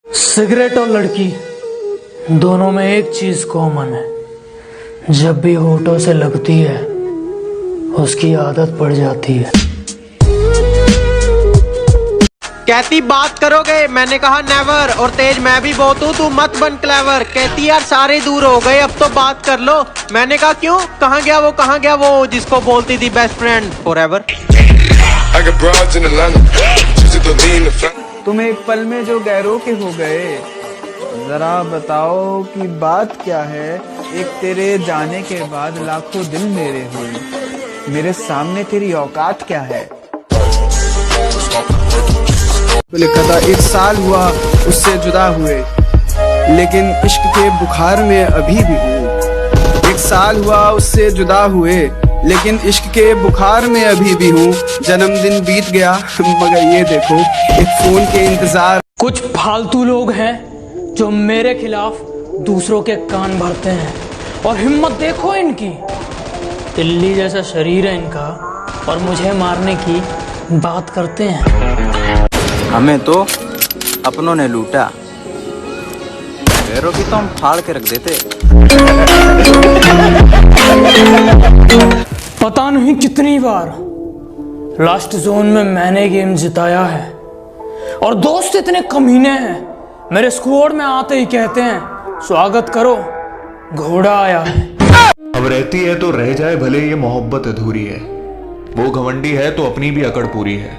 Cigarette और लड़की दोनों में एक चीज कॉमन है, जब भी होठों से लगती है उसकी आदत पड़ जाती है। कहती बात करोगे, मैंने कहा नेवर, और तेज मैं भी बहुत हूँ, तू मत बन क्लेवर। कहती यार सारे दूर हो गए अब तो बात कर लो। मैंने कहा क्यों, कहाँ गया वो जिसको बोलती थी बेस्ट फ्रेंड फॉरएवर। तुम एक पल में जो गैरों के हो गए, जरा बताओ कि बात क्या है। एक तेरे जाने के बाद लाखों दिल मेरे हुए, मेरे सामने तेरी औकात क्या है। तो लिखा था 1 साल हुआ उससे जुदा हुए, लेकिन इश्क के बुखार में अभी भी हूँ। 1 साल हुआ उससे जुदा हुए, लेकिन इश्क के बुखार में अभी भी हूँ। जन्मदिन बीत गया मगर ये देखो एक फोन के इंतजार। कुछ फालतू लोग हैं जो मेरे खिलाफ दूसरों के कान भरते हैं, और हिम्मत देखो इनकी। दिल्ली जैसा शरीर है इनका और मुझे मारने की बात करते हैं। हमें तो अपनों ने लूटा, पैरों की तो हम फाड़ के रख देते। पता नहीं कितनी बार लास्ट जोन में मैंने गेम जिताया है, और दोस्त इतने कमीने हैं मेरे स्क्वाड में आते ही कहते हैं स्वागत करो, घोड़ा आया है। अब रहती है तो रह जाए भले, ये मोहब्बत अधूरी है। वो घमंडी है तो अपनी भी अकड़ पूरी है।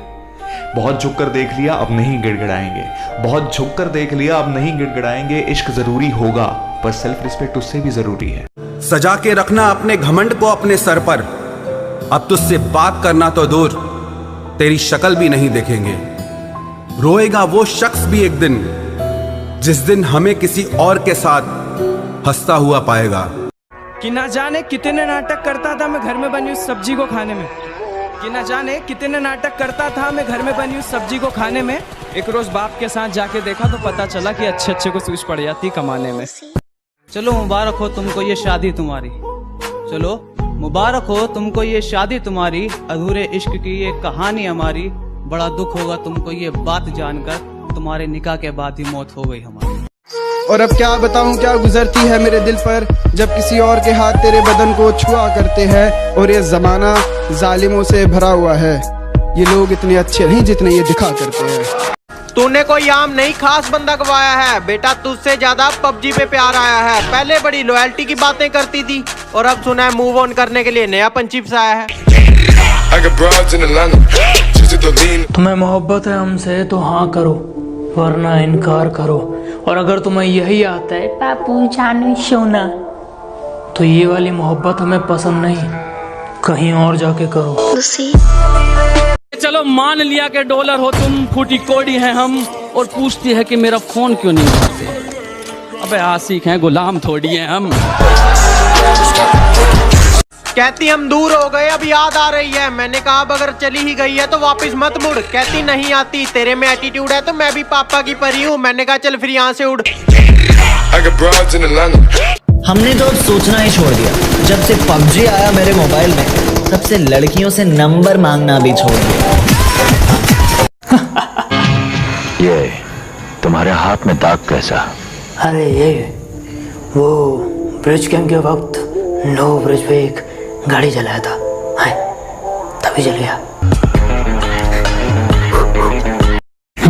बहुत झुक कर देख लिया अब नहीं गिड़गिड़ाएंगे, बहुत झुक कर देख लिया अब नहीं गिड़गिड़ाएंगे। इश्क जरूरी होगा पर सेल्फ रिस्पेक्ट उससे भी जरूरी है। सजा के रखना अपने घमंड को अपने सर पर, अब तुझसे बात करना तो दूर, तेरी शक्ल भी नहीं देखेंगे। रोएगा वो शख्स भी एक दिन, जिस दिन हमें किसी और के साथ हंसता हुआ पाएगा। कि ना जाने कितने नाटक करता था मैं घर में बनी उस सब्जी को खाने में, कि ना जाने कितने नाटक करता था मैं घर में बनी उस सब्जी को खाने में। एक रोज बाप के साथ जाके देखा तो पता चला कि अच्छे को सूझ पड़ जाती कमाने में। चलो मुबारक हो तुमको ये शादी तुम्हारी, चलो मुबारक हो तुमको ये शादी तुम्हारी। अधूरे इश्क की ये कहानी हमारी, बड़ा दुख होगा तुमको ये बात जानकर, तुम्हारे निकाह के बाद ही मौत हो गई हमारी। और अब क्या बताऊं क्या गुजरती है मेरे दिल पर, जब किसी और के हाथ तेरे बदन को छुआ करते हैं। और ये जमाना जालिमों से भरा हुआ है, ये लोग इतने अच्छे नहीं जितने ये दिखा करते हैं। तूने कोई आम नहीं खास बंदा गवाया है बेटा, तुझसे ज्यादा पबजी पे प्यार आया है। पहले बड़ी लॉयल्टी की बातें करती थी और अब सुना है मूव ऑन करने के लिए नया पंचिप्स आया है। तुम्हें मोहब्बत है हमसे तो हाँ करो, वरना इनकार करो। और अगर तुम्हें यही आता है पापू जानू सोना, तो ये वाली मोहब्बत हमें पसंद नहीं, कहीं और जाके करो। चलो मान लिया कि डॉलर हो तुम, फूटी कोड़ी हैं हम, और पूछती है कि मेरा फोन क्यों नहीं उठाते। अबे आशिक हैं, गुलाम थोड़ी हैं हम। कहती हम दूर हो गए अब याद आ रही है। मैंने कहा अब अगर चली ही गई है तो वापस मत मुड़। कहती नहीं आती, तेरे में एटीट्यूड है तो मैं भी पापा की परी हूँ। मैंने कहा चल फिर यहाँ से उड़। हमने तो अब सोचना ही छोड़ दिया, जब से पबजी आया मेरे मोबाइल में, तब से लड़कियों से नंबर मांगना भी छोड़ दिया। ये तुम्हारे हाथ में दाग कैसा? अरे ये वो ब्रिज कैंप के वक्त नो ब्रिज पे एक गाड़ी जलाया था, हाय तभी जल गया।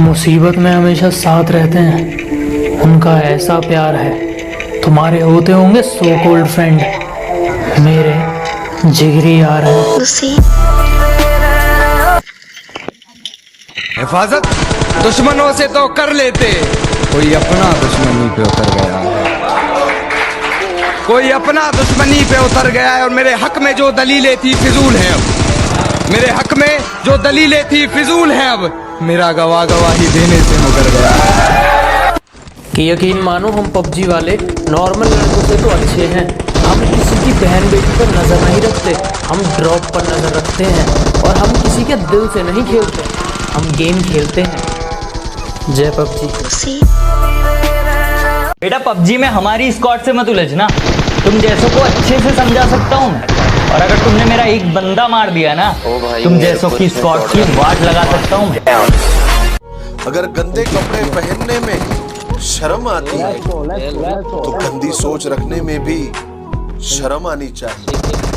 मुसीबत में हमेशा साथ रहते हैं, उनका ऐसा प्यार है। तुम्हारे होते होंगे सो कॉल्ड फ्रेंड, मेरे जिगरी यार हैं। हिफाजत दुश्मनों से तो कर लेते, कोई अपना दुश्मनी पे उतर गया है, कोई अपना दुश्मनी पे उतर गया है। और मेरे हक में जो दलीलें थी फिजूल है अब, मेरे हक में जो दलीलें थी फिजूल है अब, मेरा गवाही देने से मुकर गया है। कि यकीन मानो हम पबजी वाले नॉर्मल लड़कों से तो अच्छे हैं। हम किसी की बहन बेटी पर नजर नहीं रखते, हम ड्रॉप पर नजर रखते हैं। और हम किसी के दिल से नहीं खेलते, हम गेम खेलते हैं। जय पबजी। बेटा पबजी में हमारी स्क्वाड से मत उलझना, तुम जैसों को अच्छे से समझा सकता हूँ मैं। और अगर तुमने मेरा एक बंदा मार दिया ना, तुम जैसों की स्क्वाड की वाट लगा सकता हूँ मैं। अगर गंदे कपड़े पहनने में शर्म आती है तो गंदी सोच रखने में भी शर्म आनी चाहिए।